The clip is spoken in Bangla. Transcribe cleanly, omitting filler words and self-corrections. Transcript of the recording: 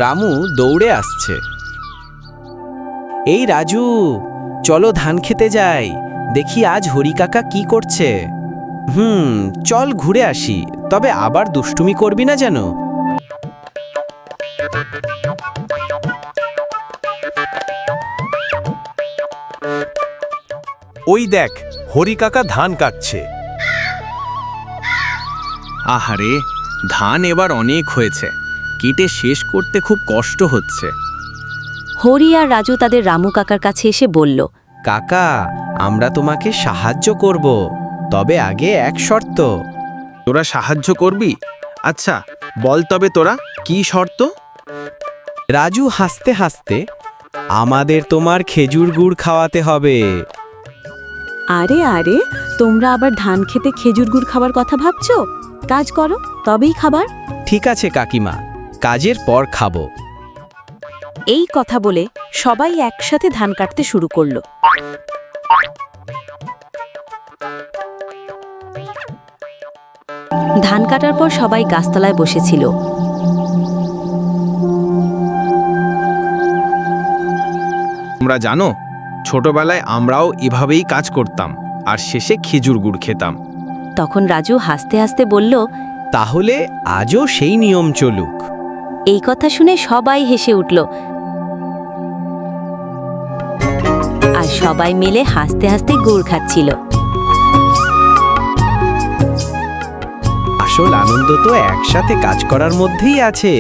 রামু দৌড়ে আসছে। এই রাজু, চলো ধান খেতে যাই, দেখি আজ হরি কাকা কি করছে। চল ঘুরে আসি, তবে আবার দুষ্টুমি করবি না যেন। ওই দেখ, হরি কাকা ধান কাটছে। আহারে, ধান এবার অনেক হয়েছে, কেটে শেষ করতে খুব কষ্ট হচ্ছে। হরি আর রাজু তাদের রামু কাকার কাছে এসে বলল, কাকা, আমরা তোমাকে সাহায্য করব, তবে আগে এক শর্ত। তোরা সাহায্য করবি? আচ্ছা, বল তবে তোরা কি শর্ত? রাজু হাসতে হাসতে, আমাদের তোমার খেজুর গুড় খাওয়াতে হবে। আরে আরে, তোমরা আবার ধান খেতে খেজুর গুড় খাবার কথা ভাবছো? কাজ করো, তবেই খাবার। ঠিক আছে কাকিমা, কাজের পর খাবো। এই কথা বলে সবাই একসাথে ধান কাটতে শুরু করলো। ধান কাটার পর সবাই গাছতলায় বসেছিল। তোমরা জানো, ছোটবেলায় আমরাও এভাবেই কাজ করতাম আর শেষে খেজুর গুড় খেতাম। তখন রাজু হাসতে হাসতে বলল, তাহলে আজও সেই নিয়ম চলুক। এই কথা শুনে সবাই হেসে উঠল আর সবাই মিলে হাসতে হাসতে গুড় খাচ্ছিল। আসল আনন্দ তো একসাথে কাজ করার মধ্যেই আছে।